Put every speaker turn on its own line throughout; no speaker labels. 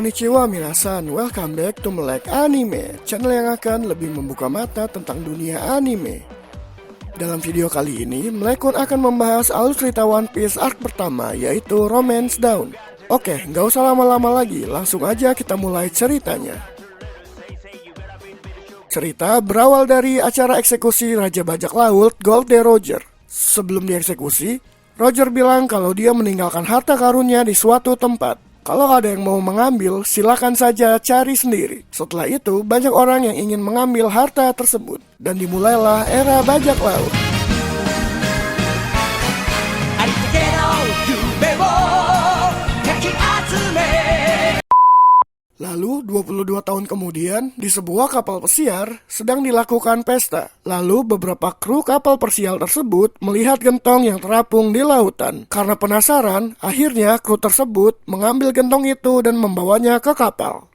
Konnichiwa minasan, welcome back to Melek Anime, channel yang akan lebih membuka mata tentang dunia anime. Dalam video kali ini, Melekun akan membahas alur cerita One Piece arc pertama, yaitu Romance Dawn. Oke, nggak usah lama-lama lagi, langsung aja kita mulai ceritanya. Cerita berawal dari acara eksekusi Raja Bajak Laut Gold Roger. Sebelum dieksekusi, Roger bilang kalau dia meninggalkan harta karunnya di suatu tempat. Kalau ada yang mau mengambil, silakan saja cari sendiri. Setelah itu, banyak orang yang ingin mengambil harta tersebut. Dan dimulailah era bajak laut. Lalu, 22 tahun kemudian, di sebuah kapal pesiar sedang dilakukan pesta. Lalu, beberapa kru kapal persial tersebut melihat gentong yang terapung di lautan. Karena penasaran, akhirnya kru tersebut mengambil gentong itu dan membawanya ke kapal.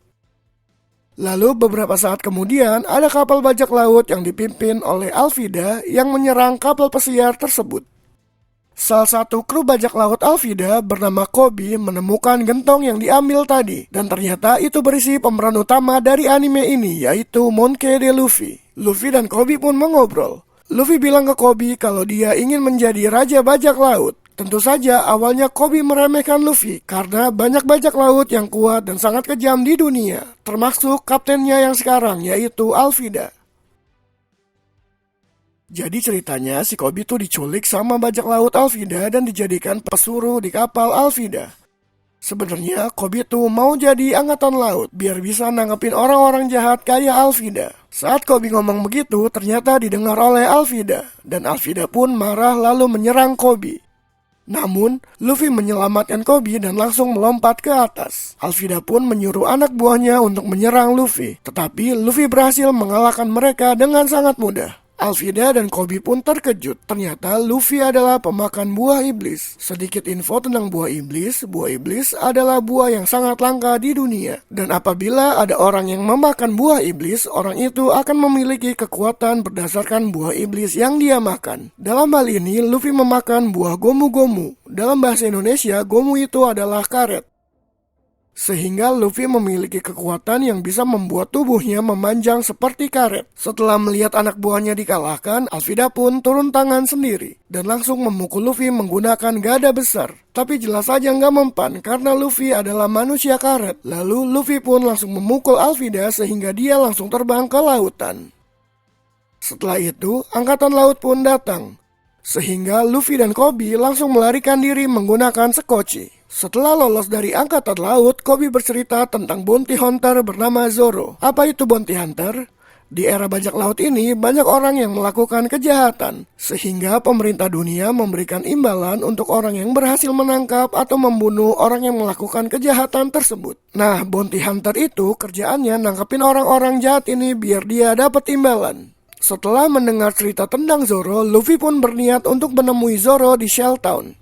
Lalu, beberapa saat kemudian, ada kapal bajak laut yang dipimpin oleh Alvida yang menyerang kapal pesiar tersebut. Salah satu kru bajak laut Alvida bernama Koby menemukan gentong yang diambil tadi. Dan ternyata itu berisi pemeran utama dari anime ini, yaitu Monkey D. Luffy. Luffy dan Koby pun mengobrol. Luffy bilang ke Koby kalau dia ingin menjadi raja bajak laut. Tentu saja awalnya Koby meremehkan Luffy karena banyak bajak laut yang kuat dan sangat kejam di dunia. Termasuk kaptennya yang sekarang, yaitu Alvida. Jadi ceritanya si Koby tuh diculik sama bajak laut Alvida dan dijadikan pesuruh di kapal Alvida. Sebenarnya Koby tuh mau jadi angkatan laut biar bisa nanggepin orang-orang jahat kayak Alvida. Saat Koby ngomong begitu ternyata didengar oleh Alvida dan Alvida pun marah lalu menyerang Koby. Namun Luffy menyelamatkan Koby dan langsung melompat ke atas. Alvida pun menyuruh anak buahnya untuk menyerang Luffy, tetapi Luffy berhasil mengalahkan mereka dengan sangat mudah. Alvida dan Koby pun terkejut. Ternyata Luffy adalah pemakan buah iblis. Sedikit info tentang buah iblis adalah buah yang sangat langka di dunia. Dan apabila ada orang yang memakan buah iblis, orang itu akan memiliki kekuatan berdasarkan buah iblis yang dia makan. Dalam hal ini, Luffy memakan buah gomu-gomu. Dalam bahasa Indonesia, gomu itu adalah karet. Sehingga Luffy memiliki kekuatan yang bisa membuat tubuhnya memanjang seperti karet. Setelah melihat anak buahnya dikalahkan, Alvida pun turun tangan sendiri dan langsung memukul Luffy menggunakan gada besar. Tapi jelas saja nggak mempan karena Luffy adalah manusia karet. Lalu Luffy pun langsung memukul Alvida sehingga dia langsung terbang ke lautan. Setelah itu, angkatan laut pun datang. Sehingga Luffy dan Koby langsung melarikan diri menggunakan sekoci. Setelah lolos dari angkatan laut, Koby bercerita tentang bounty hunter bernama Zoro. Apa itu bounty hunter? Di era bajak laut ini, banyak orang yang melakukan kejahatan. Sehingga pemerintah dunia memberikan imbalan untuk orang yang berhasil menangkap atau membunuh orang yang melakukan kejahatan tersebut. Nah, bounty hunter itu kerjaannya nangkepin orang-orang jahat ini biar dia dapat imbalan. Setelah mendengar cerita tentang Zoro, Luffy pun berniat untuk menemui Zoro di Shell Town.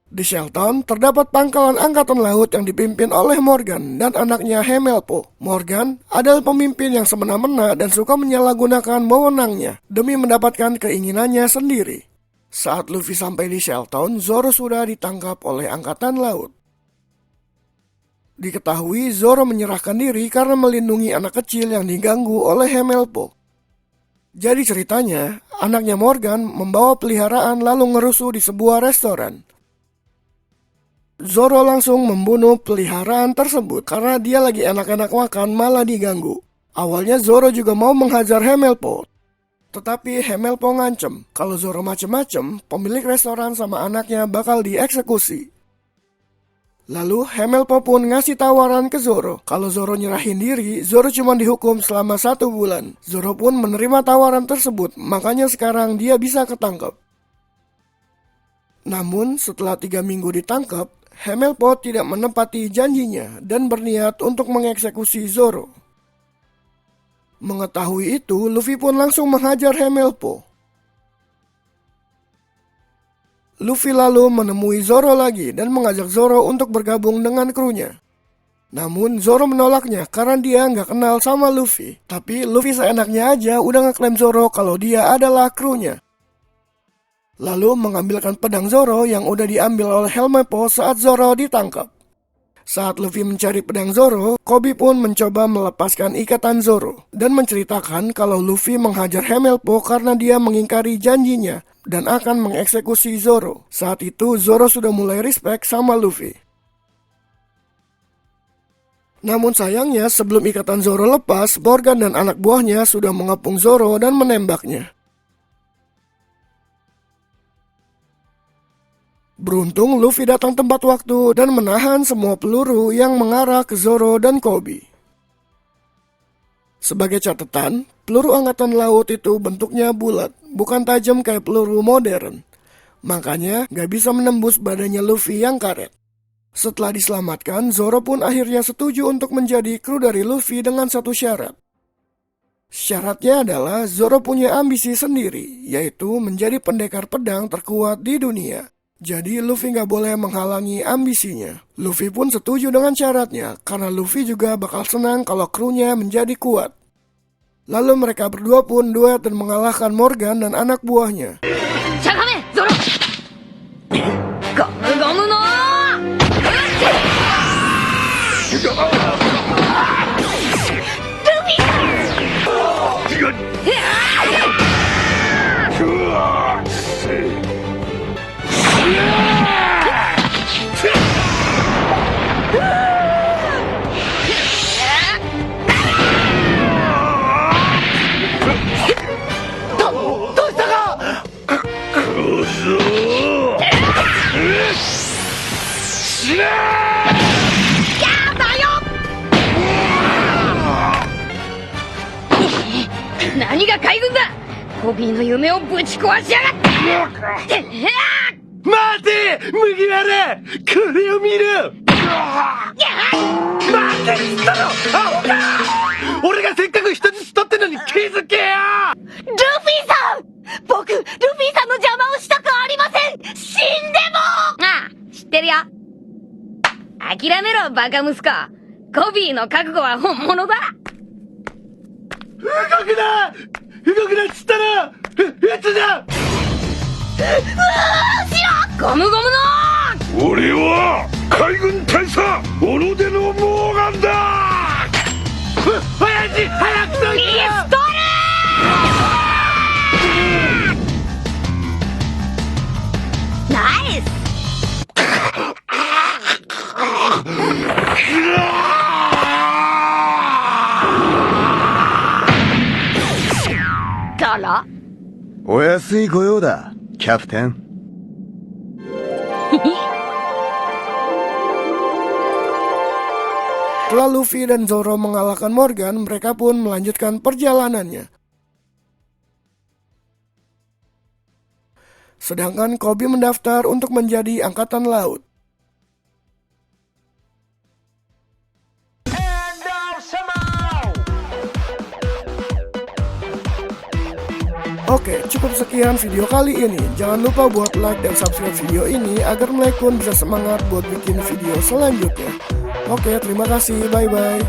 Di Shell Town terdapat pangkalan angkatan laut yang dipimpin oleh Morgan dan anaknya Hemelpo. Morgan adalah pemimpin yang semena-mena dan suka menyalahgunakan wewenangnya demi mendapatkan keinginannya sendiri. Saat Luffy sampai di Shell Town, Zoro sudah ditangkap oleh angkatan laut. Diketahui Zoro menyerahkan diri karena melindungi anak kecil yang diganggu oleh Hemelpo. Jadi ceritanya, anaknya Morgan membawa peliharaan lalu ngerusuh di sebuah restoran. Zoro langsung membunuh peliharaan tersebut karena dia lagi enak-enak makan malah diganggu. Awalnya Zoro juga mau menghajar Hemelpo. Tetapi Hemelpo ngancem kalau Zoro macem-macem, pemilik restoran sama anaknya bakal dieksekusi. Lalu Hemelpo pun ngasih tawaran ke Zoro. Kalau Zoro nyerahin diri, Zoro cuma dihukum selama 1 bulan. Zoro pun menerima tawaran tersebut, makanya sekarang dia bisa ketangkep. Namun setelah 3 minggu ditangkap, Hemelpo tidak menepati janjinya dan berniat untuk mengeksekusi Zoro. Mengetahui itu, Luffy pun langsung menghajar Hemelpo. Luffy lalu menemui Zoro lagi dan mengajak Zoro untuk bergabung dengan krunya. Namun Zoro menolaknya karena dia nggak kenal sama Luffy. Tapi Luffy seenaknya aja udah ngeklaim Zoro kalau dia adalah krunya. Lalu mengambilkan pedang Zoro yang udah diambil oleh Helmeppo saat Zoro ditangkap. Saat Luffy mencari pedang Zoro, Koby pun mencoba melepaskan ikatan Zoro dan menceritakan kalau Luffy menghajar Hemelpo karena dia mengingkari janjinya dan akan mengeksekusi Zoro. Saat itu Zoro sudah mulai respect sama Luffy. Namun sayangnya sebelum ikatan Zoro lepas, Morgan dan anak buahnya sudah mengepung Zoro dan menembaknya. Beruntung Luffy datang tepat waktu dan menahan semua peluru yang mengarah ke Zoro dan Koby. Sebagai catatan, peluru angkatan laut itu bentuknya bulat, bukan tajam kayak peluru modern. Makanya gak bisa menembus badannya Luffy yang karet. Setelah diselamatkan, Zoro pun akhirnya setuju untuk menjadi kru dari Luffy dengan satu syarat. Syaratnya adalah Zoro punya ambisi sendiri, yaitu menjadi pendekar pedang terkuat di dunia. Jadi Luffy gak boleh menghalangi ambisinya. Luffy pun setuju dengan syaratnya, karena Luffy juga bakal senang kalau krunya menjadi kuat. Lalu mereka berdua pun duet dan mengalahkan Morgan dan anak buahnya.
Chagame, Zoro! Gomu-gomu no! Nani ga Kaigun da! Kobyの夢をぶち壊しやがって！
待て麦わらこれを見る待てっつったろアホか俺がせっかく人質取ってんのに気づけよ
ルフィさん！僕、ルフィさんの邪魔をしたくありません！死んでも！ああ、知ってるよ。諦めろ、バカ息子。コビーの覚悟は本物だ。
動くなっつったら撃つじゃ
ゴムゴムの
俺は海軍大佐小野出のモーガンだ親父早くと
ピストルナイスだら
お安い御用だ、キャプテン。
Setelah Luffy dan Zoro mengalahkan Morgan, mereka pun melanjutkan perjalanannya. Sedangkan Koby mendaftar untuk menjadi angkatan laut. Oke, cukup sekian video kali ini. Jangan lupa buat like dan subscribe video ini agar Mlek pun bisa semangat buat bikin video selanjutnya. Oke, terima kasih. Bye-bye.